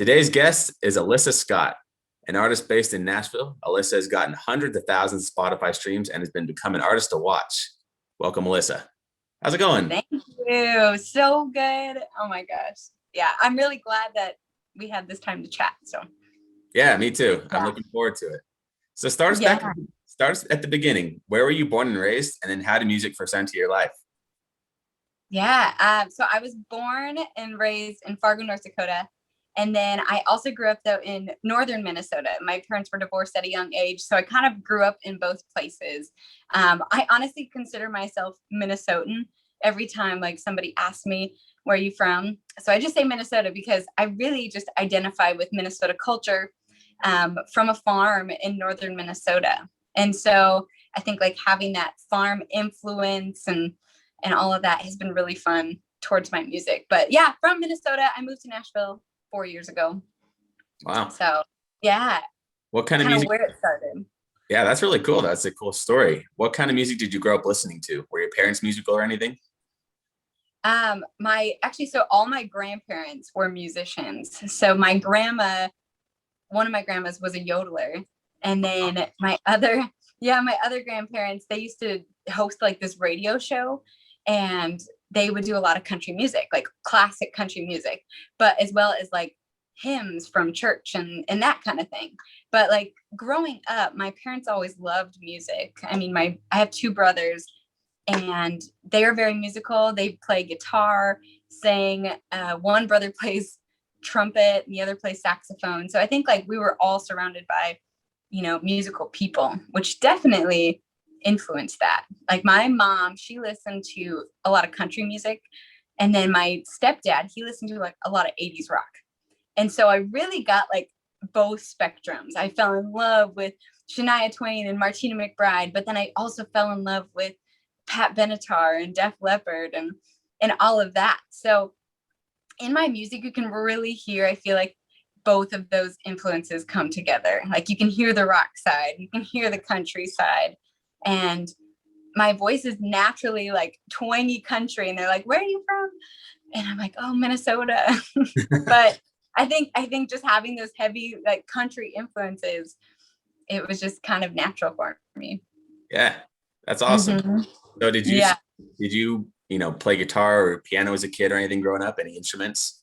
Today's guest is Alyssa Scott, an artist based in Nashville. Alyssa has gotten hundreds of thousands of Spotify streams and has become an artist to watch. Welcome, Alyssa. How's it going? Thank you. So good. Oh my gosh. Yeah, I'm really glad that we had this time to chat. So Yeah, me too. I'm yeah. looking forward to it. So start us Yeah. start us at the beginning. Where were you born and raised? And then how did music first enter your life? Yeah. So I was born and raised in Fargo, North Dakota. And then I also grew up though in northern Minnesota. My parents were divorced at a young age. So I kind of grew up in both places. I honestly consider myself Minnesotan every time like somebody asks me, where are you from? So I just say Minnesota because I really just identify with Minnesota culture from a farm in northern Minnesota. And so I think like having that farm influence and all of that has been really fun towards my music. But yeah, from Minnesota, I moved to Nashville 4 years ago. Wow. So yeah, What kind of kind of music? where it started. Yeah, that's really cool. That's a cool story. What kind of music did you grow up listening to? Were your parents musical or anything? So all my grandparents were musicians. So my grandma, one of my grandmas was a yodeler. And then my other grandparents, they used to host like this radio show and they would do a lot of country music, like classic country music, but as well as like hymns from church and that kind of thing. But like growing up, my parents always loved music. I mean, I have two brothers and they are very musical. They play guitar, sing. One brother plays trumpet and the other plays saxophone. So I think like we were all surrounded by, musical people, which definitely influenced that. Like my mom, she listened to a lot of country music. And then my stepdad, he listened to like a lot of 80s rock. And so I really got like both spectrums. I fell in love with Shania Twain and Martina McBride, but then I also fell in love with Pat Benatar and Def Leppard and all of that. So in my music, you can really hear, I feel like both of those influences come together. Like you can hear the rock side, you can hear the country side. And my voice is naturally like twangy country. And they're like, where are you from? And I'm like, oh, Minnesota. But I think just having those heavy like country influences, it was just kind of natural for me. Yeah, that's awesome. Mhm. So Yeah. did you, play guitar or piano as a kid or anything growing up? Any instruments?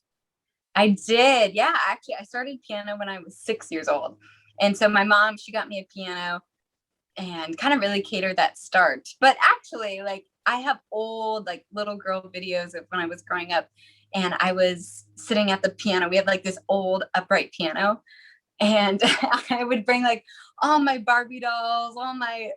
I did. Yeah. Actually, I started piano when I was 6 years old. And so my mom, she got me a piano and kind of really catered that start. But actually, like I have old, like little girl videos of when I was growing up and I was sitting at the piano. We had like this old upright piano. And I would bring like all my Barbie dolls, all my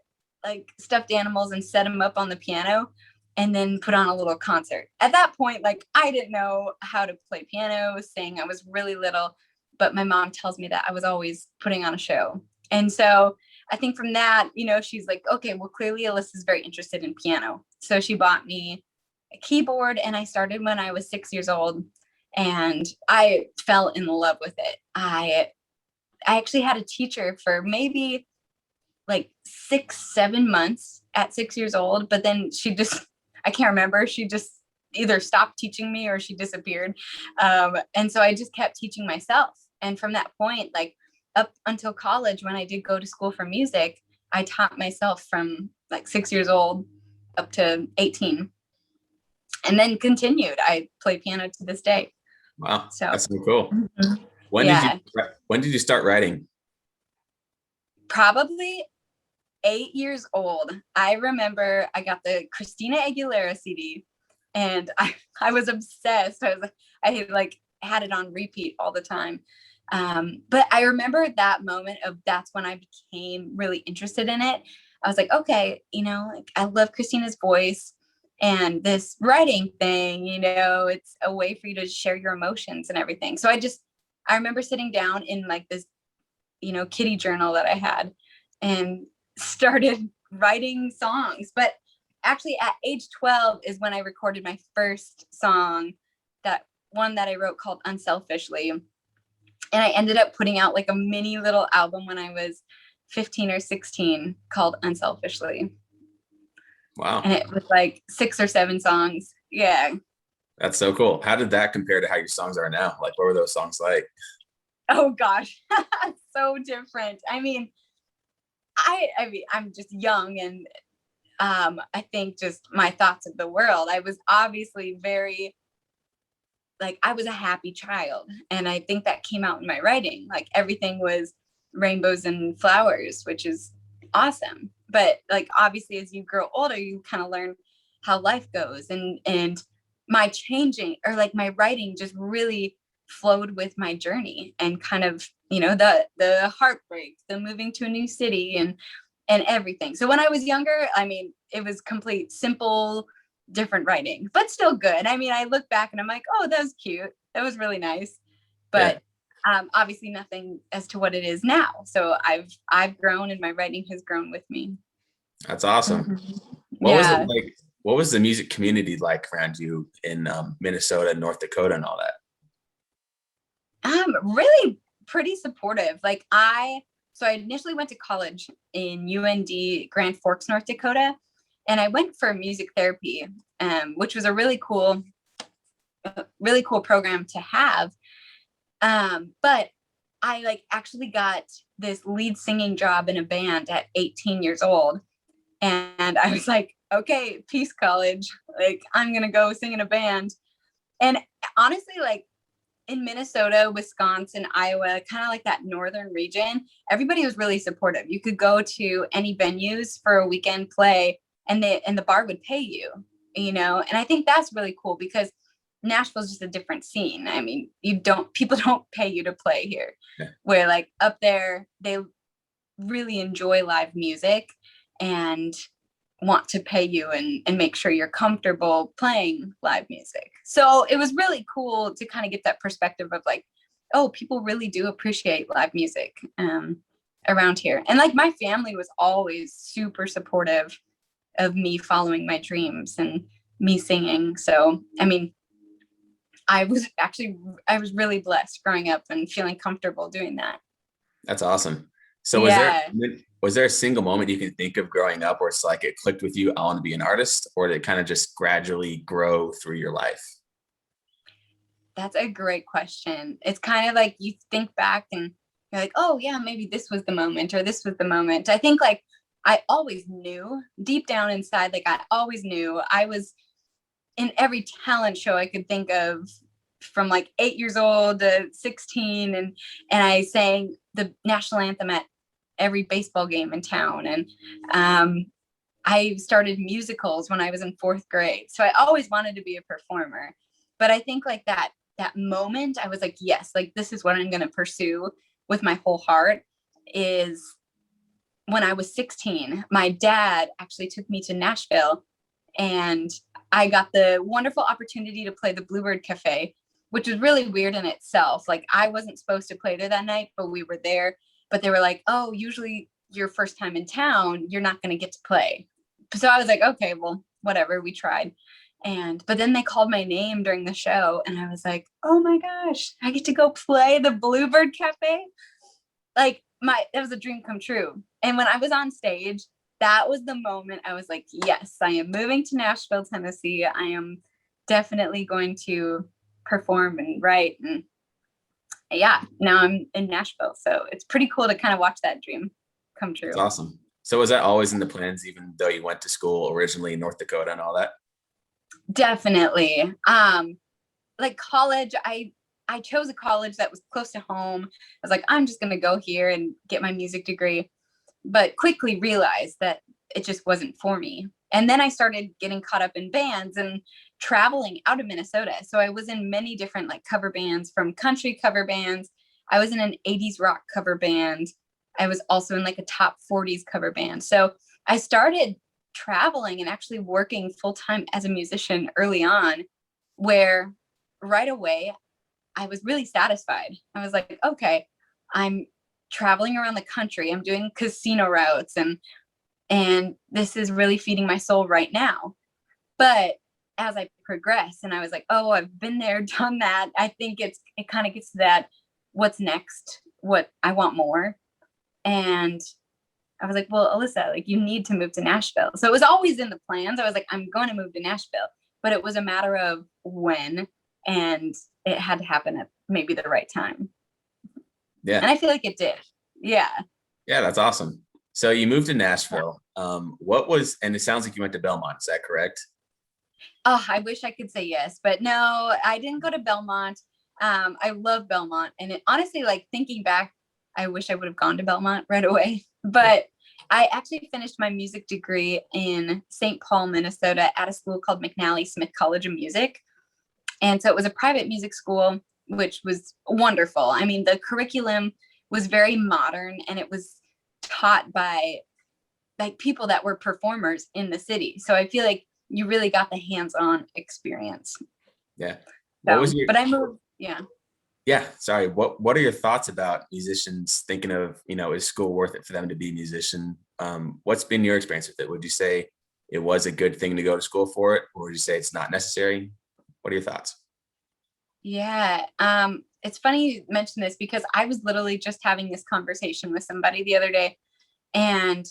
like stuffed animals and set them up on the piano and then put on a little concert. At that point, like I didn't know how to play piano, sing. I was really little, but my mom tells me that I was always putting on a show. And so I think from that, she's like, okay, well, clearly Alyssa's very interested in piano. So she bought me a keyboard and I started when I was 6 years old and I fell in love with it. I actually had a teacher for maybe like 6, 7 months at 6 years old, but then I can't remember. She just either stopped teaching me or she disappeared. And so I just kept teaching myself. And from that point, like up until college, when I did go to school for music, I taught myself from like 6 years old up to 18 and then continued. I play piano to this day. Wow, So that's so cool. mhm. When did Yeah, you when did you start writing? probably 8 years old. I remember I got the Christina Aguilera CD and I was obsessed. I had it on repeat all the time. But I remember that moment of that's when I became really interested in it. I was like, okay, like I love Christina's voice and this writing thing, it's a way for you to share your emotions and everything. So I remember sitting down in like this, kitty journal that I had and started writing songs. But actually at age 12 is when I recorded my first song, that one that I wrote called Unselfishly. And I ended up putting out like a mini little album when I was 15 or 16 called Unselfishly. Wow, And it was like 6 or 7 songs. Yeah. that's so cool. How did that compare to how your songs are now? Like, what were those songs like? Oh gosh, so different. I mean, I'm just young, and I think just my thoughts of the world. I was obviously very, like, I was a happy child, and I think that came out in my writing. Like, everything was rainbows and flowers, which is awesome. But like, obviously, as you grow older, you kind of learn how life goes, and my changing, or like my writing, just really flowed with my journey, and kind of, the heartbreaks, the moving to a new city, and everything. So when I was younger, I mean, it was complete simple, different writing, but still good. I mean, I look back and I'm like, oh, that was cute, that was really nice. Yeah, But obviously nothing as to what it is now. So I've grown, and my writing has grown with me. that's awesome. Mhm. What was it Yeah. like? What was the music community like around you in Minnesota, North Dakota, and all that? Really pretty supportive. Like, so I initially went to college in UND Grand Forks, North Dakota, and I went for music therapy, which was a really cool program to have. But I like actually got this lead singing job in a band at 18 years old. And I was like, okay, peace, college. Like, I'm going to go sing in a band. And honestly, like, in Minnesota, Wisconsin, Iowa, kind of like that northern region, everybody was really supportive. You could go to any venues for a weekend play, and the bar would pay you, And I think that's really cool, because Nashville's just a different scene. I mean, people don't pay you to play here. Yeah. Where like up there, they really enjoy live music and want to pay you, and make sure you're comfortable playing live music. So it was really cool to kind of get that perspective of like, oh, people really do appreciate live music around here. And like, my family was always super supportive of me following my dreams and me singing. So, I mean, I was really blessed growing up and feeling comfortable doing that. That's awesome. So Yeah. was there a single moment you can think of growing up where it's like it clicked with you, I want to be an artist, or did it kind of just gradually grow through your life? That's a great question. It's kind of like you think back and you're like, oh, yeah, maybe this was the moment, or this was the moment. I think like I always knew deep down inside, like I always knew I was in every talent show I could think of, from like 8 years old to 16. And I sang the national anthem at every baseball game in town. And I started musicals when I was in 4th grade. So I always wanted to be a performer. But I think like that moment, I was like, yes, like this is what I'm going to pursue with my whole heart. Is when I was 16, my dad actually took me to Nashville, and I got the wonderful opportunity to play the Bluebird Cafe, which was really weird in itself. Like, I wasn't supposed to play there that night, but we were there. But they were like, oh, usually your first time in town, you're not going to get to play. So I was like, okay, well, whatever, we tried. But then they called my name during the show, and I was like, oh my gosh, I get to go play the Bluebird Cafe. Like, that was a dream come true. And when I was on stage, that was the moment I was like, yes, I am moving to Nashville, Tennessee. I am definitely going to perform and write. And yeah, now I'm in Nashville. So it's pretty cool to kind of watch that dream come It's true. awesome. So was that always in the plans, even though you went to school originally in North Dakota and all that? Definitely. Like college, I chose a college that was close to home. I was like, I'm just going to go here and get my music degree, but quickly realized that it just wasn't for me. And then I started getting caught up in bands and traveling out of Minnesota. So I was in many different like cover bands, from country cover bands. I was in an 80s rock cover band. I was also in like a top 40s cover band. So I started traveling and actually working full time as a musician early on, where right away I was really satisfied. I was like, okay, I'm traveling around the country. I'm doing casino routes, and this is really feeding my soul right now. But as I progress, and I was like, oh, I've been there, done that. I think it kind of gets to that, what's next? What I want more. And I was like, well, Alyssa, like, you need to move to Nashville. So it was always in the plans. I was like, I'm going to move to Nashville, but it was a matter of when, and it had to happen at maybe the right time. Yeah. And I feel like it did. Yeah. Yeah, that's awesome. So you moved to Nashville. What was, and it sounds like you went to Belmont. Is that correct? Oh, I wish I could say yes, but no, I didn't go to Belmont. I love Belmont. And honestly, like thinking back, I wish I would have gone to Belmont right away. But I actually finished my music degree in St. Paul, Minnesota at a school called McNally Smith College of Music. And so it was a private music school, which was wonderful. I mean, the curriculum was very modern and it was taught by like people that were performers in the city. So I feel like you really got the hands-on experience. Yeah. What So, was your, but I moved, yeah. yeah, sorry. What are your thoughts about musicians thinking of, is school worth it for them to be a musician? What's been your experience with it? Would you say it was a good thing to go to school for it, or would you say it's not necessary? What are your thoughts? Yeah. It's funny you mention this because I was literally just having this conversation with somebody the other day, and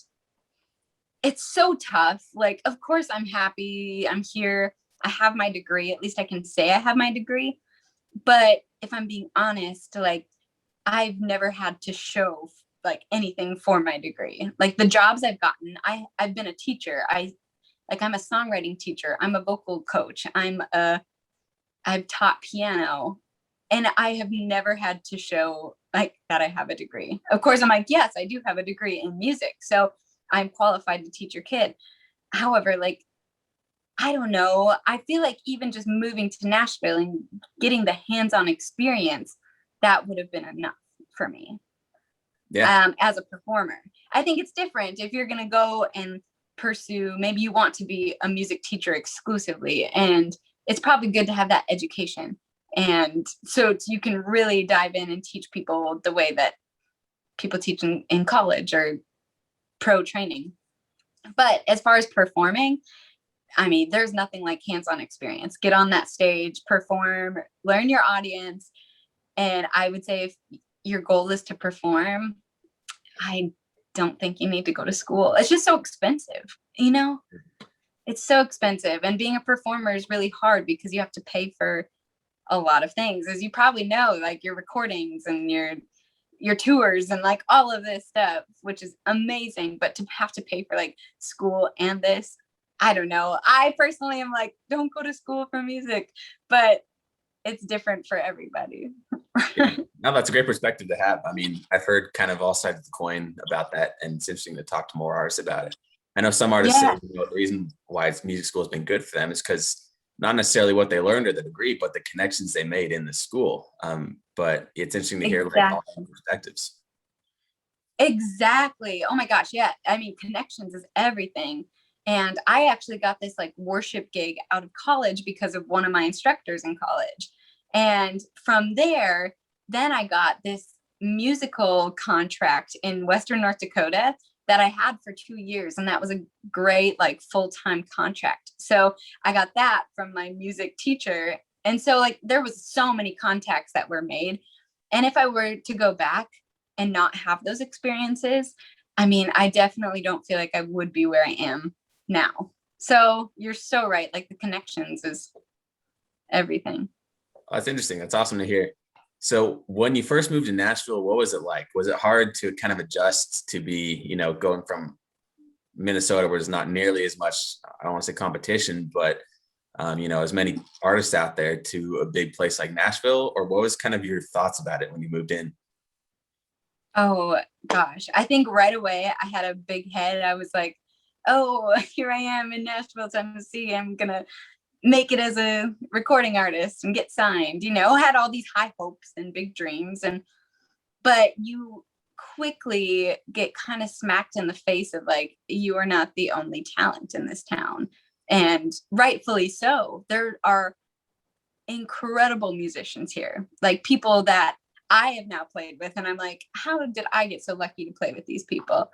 it's so tough. Like, of course I'm happy. I'm here. I have my degree. At least I can say I have my degree. But if I'm being honest, like I've never had to show like anything for my degree. Like the jobs I've gotten, I've been a teacher. I'm a songwriting teacher. I'm a vocal coach. I've taught piano, and I have never had to show like that I have a degree. Of course, I'm like, yes, I do have a degree in music, so I'm qualified to teach your kid. However, like I don't know. I feel like even just moving to Nashville and getting the hands-on experience, that would have been enough for me. Yeah. As a performer. I think it's different if you're going to go and pursue, maybe you want to be a music teacher exclusively, and it's probably good to have that education. And so you can really dive in and teach people the way that people teach in college or pro training. But as far as performing, I mean, there's nothing like hands-on experience. Get on that stage, perform, learn your audience. And I would say if your goal is to perform, I don't think you need to go to school. It's just so expensive, you know? It's so expensive. And being a performer is really hard because you have to pay for a lot of things. As you probably know, like your recordings and your tours and like all of this stuff, which is amazing. But to have to pay for like school and this, I don't know. I personally am like, don't go to school for music, but it's different for everybody. Yeah. No, that's a great perspective to have. I mean, I've heard kind of all sides of the coin about that, and it's interesting to talk to more artists about it. I know some artists Yeah, say the reason why music school has been good for them is because not necessarily what they learned or the degree, but the connections they made in the school. But it's interesting to hear like all exactly. perspectives. Exactly. Oh my gosh. Yeah. I mean, connections is everything. And I actually got this like worship gig out of college because of one of my instructors in college. And from there, then I got this musical contract in Western North Dakota that I had for 2 years. And that was a great, like, full-time contract. So I got that from my music teacher. And so, like, there was so many contacts that were made. And if I were to go back and not have those experiences, I mean, I definitely don't feel like I would be where I am now. So you're so right. Like the connections is everything. Oh, that's interesting. That's awesome to hear. So when you first moved to Nashville, what was it like? Was it hard to kind of adjust to be, going from Minnesota, where there's not nearly as much, I don't want to say competition, but as many artists out there, to a big place like Nashville? Or what was kind of your thoughts about it when you moved in? Oh gosh. I think right away I had a big head. I was like, oh, here I am in Nashville, Tennessee. I'm going to make it as a recording artist and get signed, had all these high hopes and big dreams. But you quickly get kind of smacked in the face of like, you are not the only talent in this town. And rightfully so. There are incredible musicians here, like people that I have now played with. And I'm like, how did I get so lucky to play with these people?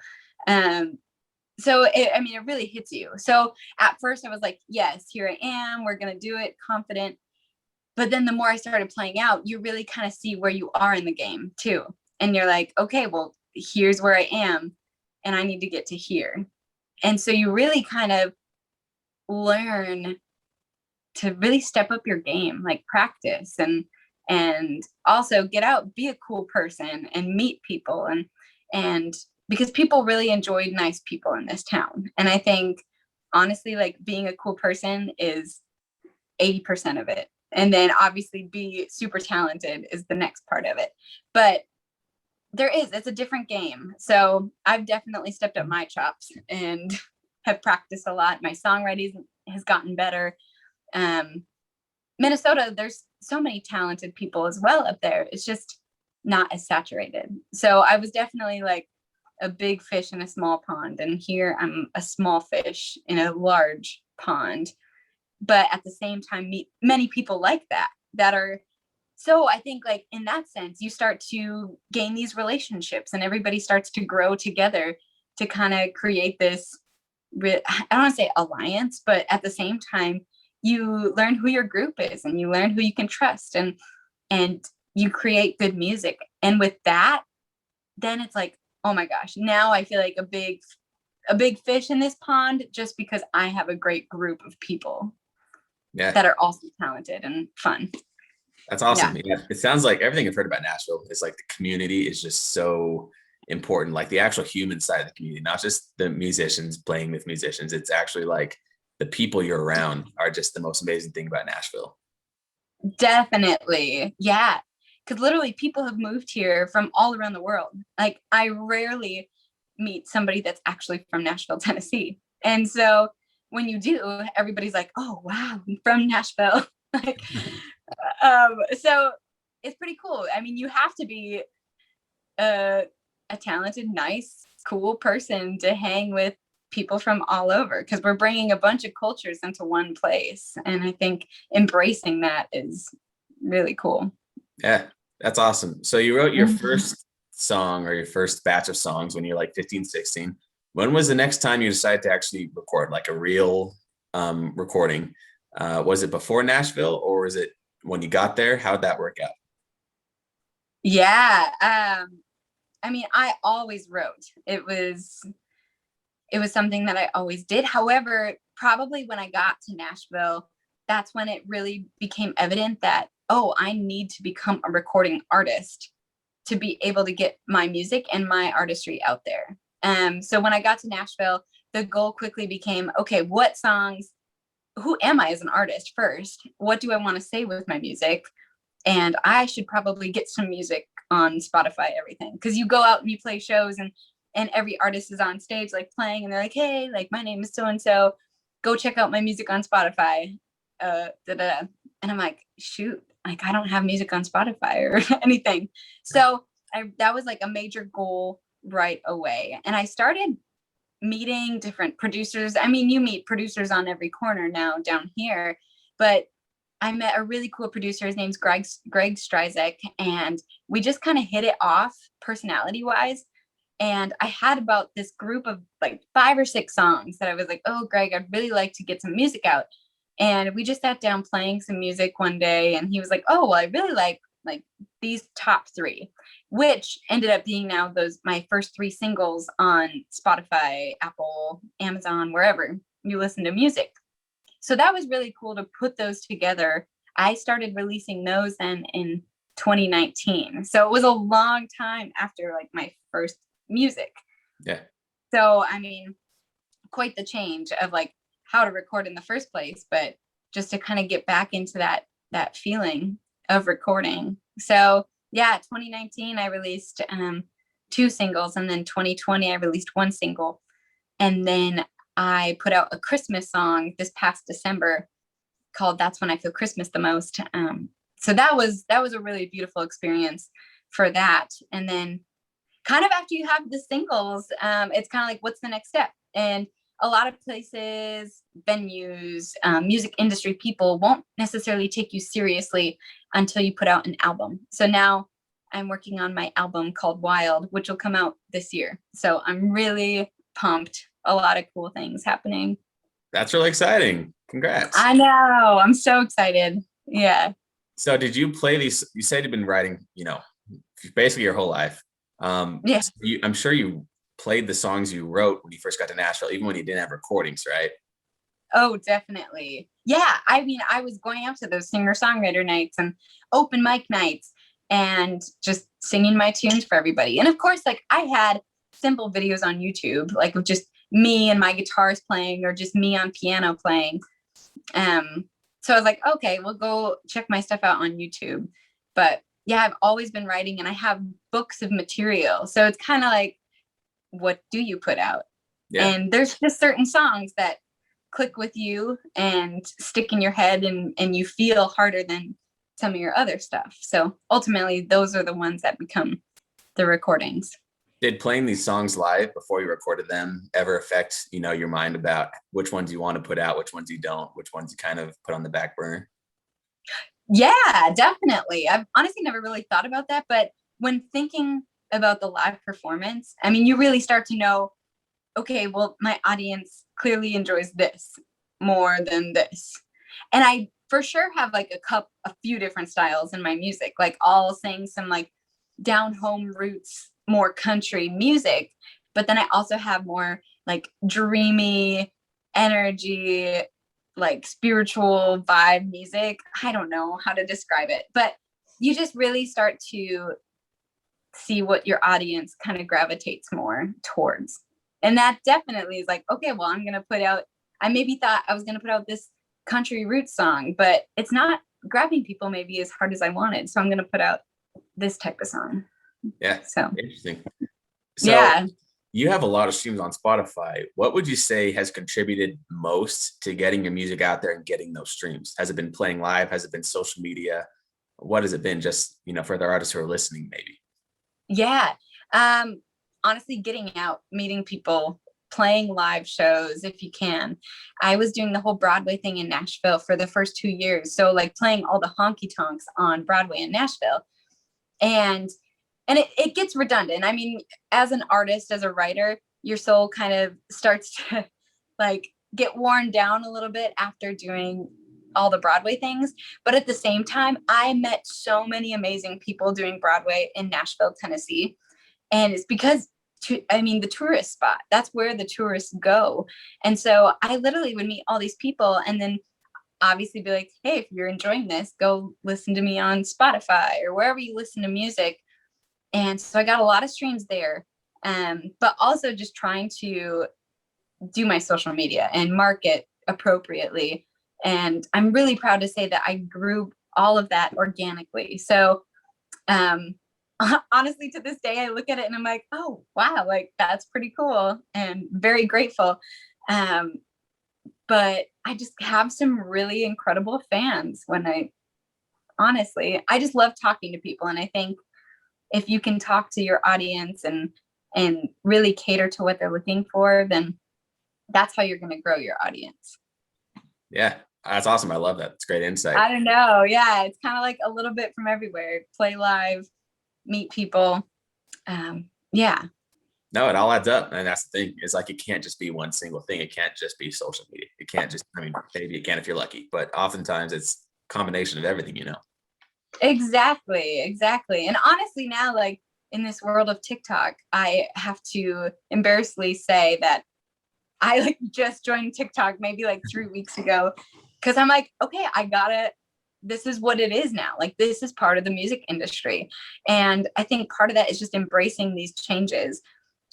It really hits you. So at first I was like, yes, here I am. We're going to do it, confident. But then the more I started playing out, you really kind of see where you are in the game too. And you're like, okay, well, here's where I am and I need to get to here. And so you really kind of learn to really step up your game, like practice and also get out, be a cool person and meet people. And because people really enjoyed nice people in this town. And I think honestly, like being a cool person is 80% of it. And then obviously be super talented is the next part of it. But it's a different game. So I've definitely stepped up my chops and have practiced a lot. My songwriting has gotten better. Minnesota, there's so many talented people as well up there. It's just not as saturated. So I was definitely like a big fish in a small pond. And here I'm a small fish in a large pond. But at the same time, meet many people like that are. So I think like in that sense, you start to gain these relationships and everybody starts to grow together to kind of create this, I don't want to say alliance, but at the same time, you learn who your group is and you learn who you can trust and you create good music. And with that, then it's like, oh my gosh, now I feel like a big fish in this pond just because I have a great group of people that are also talented and fun. That's awesome. Yeah. It sounds like everything I've heard about Nashville is like the community is just so important, like the actual human side of the community, not just the musicians playing with musicians. It's actually like the people you're around are just the most amazing thing about Nashville. Definitely. Yeah. Because literally people have moved here from all around the world. Like I rarely meet somebody that's actually from Nashville, Tennessee. And so when you do, everybody's like, oh, wow, I'm from Nashville. Like, so it's pretty cool. I mean, you have to be a talented, nice, cool person to hang with people from all over because we're bringing a bunch of cultures into one place. And I think embracing that is really cool. Yeah, that's awesome. So you wrote your first song or your first batch of songs when you're like 15, 16. When was the next time you decided to actually record like a real recording? Was it before Nashville or was it when you got there? How'd that work out? Yeah. I mean, I always wrote. It was something that I always did. However, probably when I got to Nashville, that's when it really became evident that, oh, I need to become a recording artist to be able to get my music and my artistry out there. So when I got to Nashville, the goal quickly became, okay, what songs, who am I as an artist first? What do I want to say with my music? And I should probably get some music on Spotify, everything. Because you go out and you play shows and every artist is on stage like playing and they're like, hey, like my name is so-and-so, go check out my music on Spotify. And I'm like, shoot, like I don't have music on Spotify or anything. So that was like a major goal right away. And I started meeting different producers. I mean, you meet producers on every corner now down here, but I met a really cool producer. His name's Greg Strizek, and we just kind of hit it off personality wise. And I had about this group of like 5 or 6 songs that I was like, oh, Greg, I'd really like to get some music out. And we just sat down playing some music one day and he was like, oh, well, I really like these top 3, which ended up being now my first 3 singles on Spotify, Apple, Amazon, wherever you listen to music. So that was really cool to put those together. I started releasing those then in 2019. So it was a long time after like my first music. Yeah. So, I mean, quite the change of like how to record in the first place, but just to kind of get back into that feeling of recording. So yeah, 2019, I released 2 singles, and then 2020, I released 1 single. And then I put out a Christmas song this past December called That's When I Feel Christmas the Most. So that was a really beautiful experience for that. And then kind of after you have the singles, it's kind of like, what's the next step? And a lot of places, venues, music industry people won't necessarily take you seriously until you put out an album. So now I'm working on my album called Wild, which will come out this year. So I'm really pumped. A lot of cool things happening. That's really exciting. Congrats. I know. I'm so excited. Yeah. So did you play these? You said you've been writing, basically your whole life. Yeah. So I'm sure you played the songs you wrote when you first got to Nashville, even when you didn't have recordings, right? Oh, definitely. Yeah, I mean, I was going out to those singer-songwriter nights and open mic nights and just singing my tunes for everybody. And of course, like I had simple videos on YouTube, like of just me and my guitars playing or just me on piano playing. So I was like, okay, we'll go check my stuff out on YouTube. But yeah, I've always been writing and I have books of material. So it's kind of like, what do you put out? Yeah. And there's just certain songs that click with you and stick in your head and you feel harder than some of your other stuff. So ultimately, those are the ones that become the recordings. Did playing these songs live before you recorded them ever affect, you know, your mind about which ones you want to put out, which ones you don't, which ones you kind of put on the back burner? Yeah, definitely. I've honestly never really thought about that, but when thinking about the live performance, I mean, you really start to know, okay, well, my audience clearly enjoys this more than this. And I for sure have like a few different styles in my music. Like I'll sing some like down home roots, more country music, but then I also have more like dreamy energy, like spiritual vibe music. I don't know how to describe it, but you just really start to see what your audience kind of gravitates more towards. And that definitely is like, okay, well, I'm going to put out, I maybe thought I was going to put out this country roots song, but it's not grabbing people maybe as hard as I wanted. So I'm going to put out this type of song. Yeah. So Interesting. So yeah. you have a lot of streams on Spotify. What would you say has contributed most to getting your music out there and getting those streams? Has it been playing live? Has it been social media? What has it been, just, you know, for the artists who are listening, maybe? Yeah. Honestly, getting out, meeting people, playing live shows if you can. I was doing the whole Broadway thing in Nashville for the first 2 years. So like playing all the honky tonks on Broadway in Nashville. And it gets redundant. I mean, as an artist, as a writer, your soul kind of starts to like get worn down a little bit after doing all the Broadway things. But at the same time, I met so many amazing people doing Broadway in Nashville, Tennessee. And it's because, I mean, the tourist spot, that's where the tourists go. And so I literally would meet all these people and then obviously be like, hey, if you're enjoying this, go listen to me on Spotify or wherever you listen to music. And so I got a lot of streams there, but also just trying to do my social media and market appropriately. And I'm really proud to say that I grew all of that organically. So honestly, to this day, I look at it and I'm like, oh, wow, like that's pretty cool and very grateful. But I just have some really incredible fans honestly, I just love talking to people. And I think if you can talk to your audience and really cater to what they're looking for, then that's how you're going to grow your audience. Yeah, that's awesome. I love that. It's great insight. I don't know. Yeah, it's kind of like a little bit from everywhere. Play live, meet people. Yeah. No, it all adds up. And that's the thing. It's like it can't just be one single thing. It can't just be social media. It can't just, I mean, maybe it can if you're lucky, but oftentimes it's a combination of everything, you know. Exactly. And honestly, now, like in this world of TikTok, I have to embarrassingly say that I like just joined TikTok maybe like 3 weeks ago because I'm like, okay, this is what it is now. Like this is part of the music industry. And I think part of that is just embracing these changes.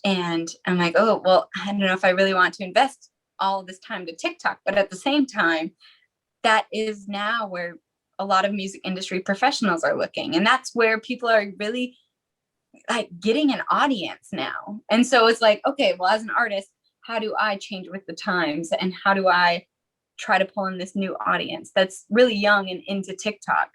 And I'm like, oh, well, I don't know if I really want to invest all of this time to TikTok, but at the same time, that is now where a lot of music industry professionals are looking. And that's where people are really like getting an audience now. And so it's like, okay, well, as an artist, how do I change with the times? And how do I try to pull in this new audience that's really young and into TikTok?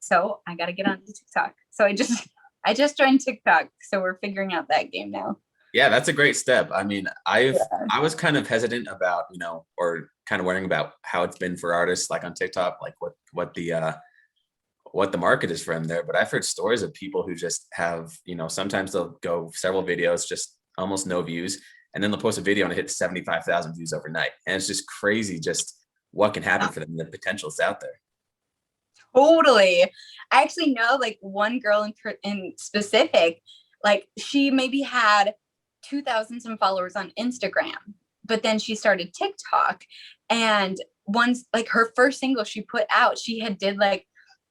So I got to get onto TikTok. So I just joined TikTok. So we're figuring out that game now. Yeah, that's a great step. I mean, I was kind of hesitant about, you know, or kind of worrying about how it's been for artists like on TikTok, like what the market is for them there. But I've heard stories of people who just have, you know, sometimes they'll go several videos, just almost no views, and then they'll post a video and it hits 75,000 views overnight. And it's just crazy just what can happen for them. The potential is out there. Totally. I actually know like one girl in specific, like she maybe had 2,000 some followers on Instagram, but then she started TikTok and once, like her first single she put out, she had did like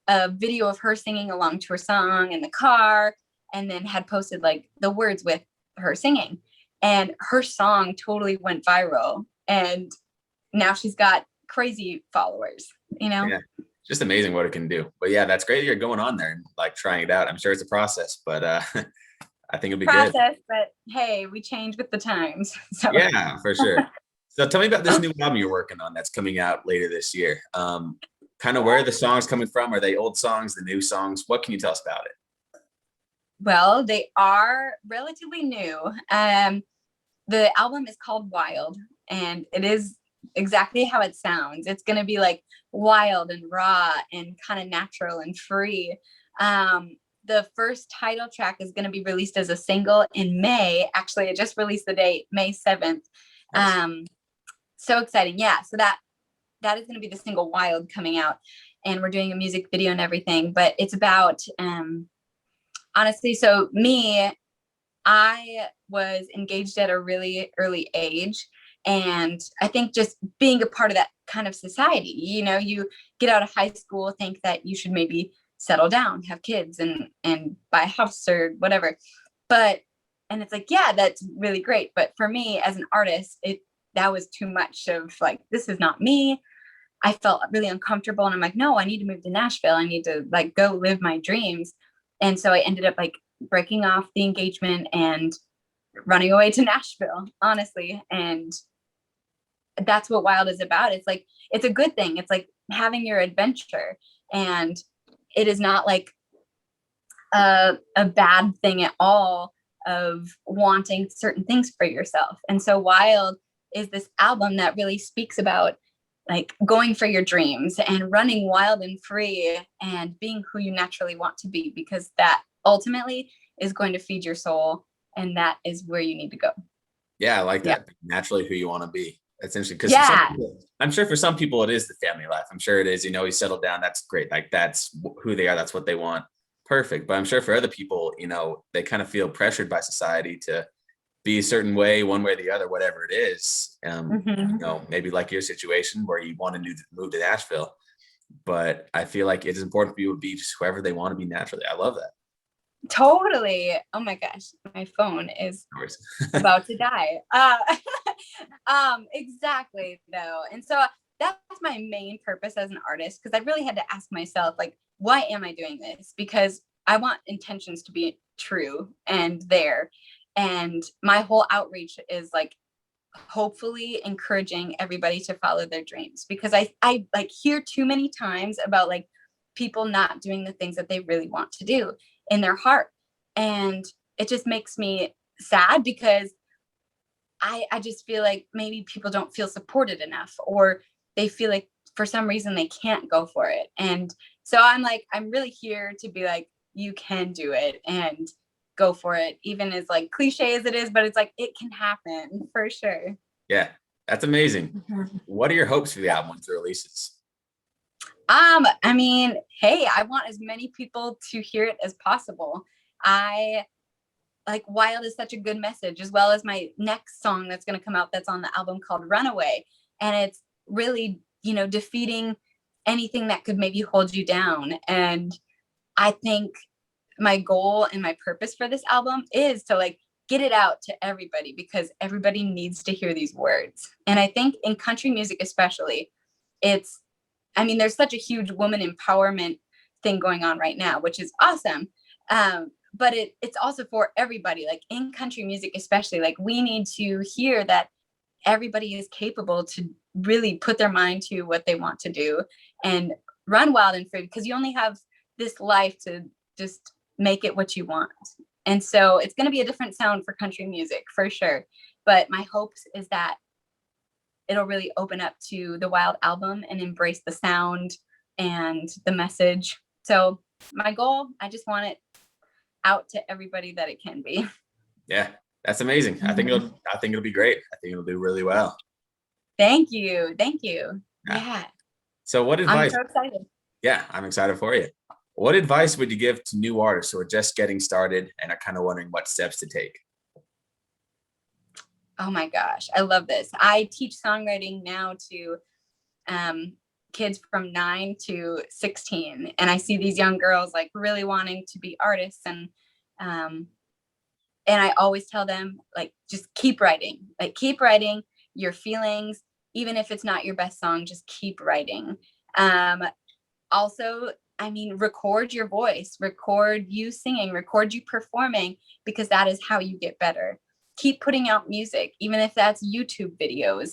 a video of her singing along to her song in the car, and then had posted like the words with her singing, and her song totally went viral, and now she's got crazy followers, you know? Yeah. Just amazing what it can do. But yeah, that's great that you're going on there and like trying it out. I'm sure it's a process, but I think it'll be good. Process, but hey, we change with the times. So Yeah, for sure. So tell me about this new album you're working on that's coming out later this year. Kind of where are the songs coming from? Are they old songs, the new songs? What can you tell us about it? well, they are relatively new. The album is called Wild, and it is exactly how it sounds. It's going to be like wild and raw and kind of natural and free. The first title track is going to be released as a single in May. Actually, I just released the date, May 7th. Nice. So exciting. Yeah. So that is going to be the single Wild coming out, and we're doing a music video and everything, but it's about, honestly, so me, I was engaged at a really early age. And I think just being a part of that kind of society, you know, you get out of high school, think that you should maybe settle down, have kids and buy a house or whatever. But, and it's like, yeah, that's really great. But for me as an artist, that was too much of like, this is not me. I felt really uncomfortable. And I'm like, no, I need to move to Nashville. I need to like go live my dreams. And so I ended up like breaking off the engagement and running away to Nashville, honestly. And that's what Wild is about. It's like, it's a good thing. It's like having your adventure, and it is not like a bad thing at all of wanting certain things for yourself. And so Wild is this album that really speaks about like going for your dreams and running wild and free and being who you naturally want to be, because that ultimately is going to feed your soul, and that is where you need to go. Yeah, I like Yeah. that. Naturally who you want to be. That's interesting because Yeah. I'm sure for some people it is the family life. I'm sure it is, you know, you settle down. That's great. Like that's who they are. That's what they want. Perfect. But I'm sure for other people, you know, they kind of feel pressured by society to be a certain way, one way or the other, whatever it is. You know, maybe like your situation where you want to move to Nashville. But I feel like it is important for people to be just whoever they want to be naturally. I love that. Totally. Oh my gosh, my phone is Of course. about to die. Exactly though. And so that's my main purpose as an artist, because I really had to ask myself, like, why am I doing this? Because I want intentions to be true and there. And my whole outreach is like hopefully encouraging everybody to follow their dreams, because I like hear too many times about like people not doing the things that they really want to do in their heart. And it just makes me sad, because I just feel like maybe people don't feel supported enough, or they feel like for some reason they can't go for it. And so I'm like, I'm really here to be like, you can do it and go for it, even as like cliche as it is, but it's like, it can happen for sure. Yeah, that's amazing. What are your hopes for the album once it releases? I mean, hey, I want as many people to hear it as possible. I like Wild is such a good message, as well as my next song that's going to come out that's on the album called Runaway. And it's really, you know, defeating anything that could maybe hold you down. And I think my goal and my purpose for this album is to like get it out to everybody, because everybody needs to hear these words. And I think in country music, especially, it's, I mean, there's such a huge woman empowerment thing going on right now, which is awesome. But it's also for everybody, like in country music, especially, like we need to hear that everybody is capable to really put their mind to what they want to do and run wild and free, because you only have this life to just make it what you want. And so it's going to be a different sound for country music for sure. But my hopes is that it'll really open up to the Wild album and embrace the sound and the message. So my goal, I just want it out to everybody that it can be. Yeah, that's amazing. I think it'll be great. I think it'll do really well. Thank you. Thank you. Yeah. Yeah. So what I'm advice? so excited. Yeah, I'm excited for you. What advice would you give to new artists who are just getting started and are kind of wondering what steps to take? Oh my gosh, I love this. I teach songwriting now to kids from 9 to 16, and I see these young girls like really wanting to be artists, and I always tell them, like, just keep writing your feelings, even if it's not your best song, just keep writing. Also, I mean, record your voice, record you singing, record you performing, because that is how you get better. Keep putting out music, even if that's YouTube videos,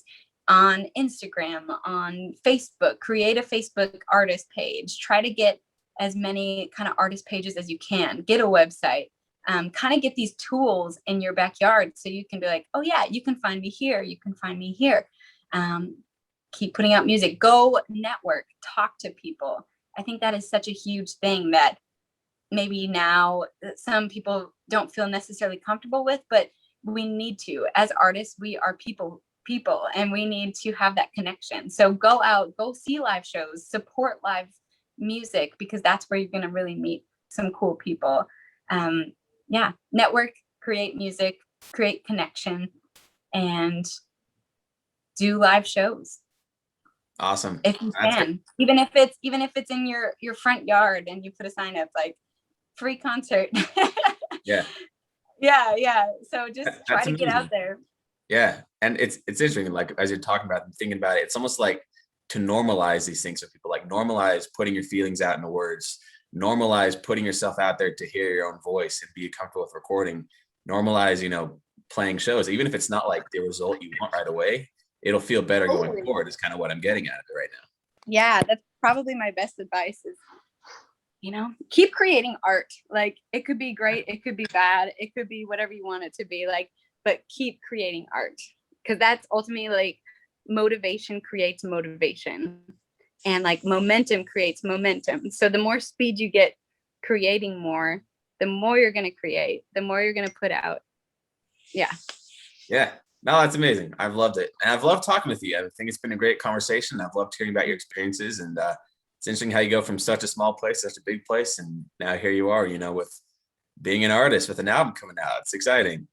on Instagram, on Facebook. Create a Facebook artist page. Try to get as many kind of artist pages as you can. Get a website. Kind of get these tools in your backyard so you can be like, oh yeah, you can find me here. You can find me here. Keep putting out music. Go network. Talk to people. I think that is such a huge thing that maybe now some people don't feel necessarily comfortable with, but we need to. As artists, we are people, and we need to have that connection. So go out, go see live shows, support live music, because that's where you're going to really meet some cool people. Network, create music, create connection, and do live shows. Awesome. If you can, even if it's in your front yard and you put a sign up like free concert. Yeah. So just try to get out there. Yeah. And it's interesting, like, as you're talking about and thinking about it, it's almost like to normalize these things for people, like normalize putting your feelings out in the words, normalize putting yourself out there to hear your own voice and be comfortable with recording, normalize, playing shows, even if it's not like the result you want right away, it'll feel better going forward, is kind of what I'm getting at it right now. Yeah, that's probably my best advice is, keep creating art. Like, it could be great, it could be bad, it could be whatever you want it to be, like, but keep creating art, because that's ultimately, like, motivation creates motivation, and like momentum creates momentum. So the more speed you get creating more, the more you're going to create, the more you're going to put out. Yeah. No, that's amazing. I've loved it. And I've loved talking with you. I think it's been a great conversation. I've loved hearing about your experiences, and it's interesting how you go from such a small place, such a big place. And now here you are, with being an artist with an album coming out. It's exciting.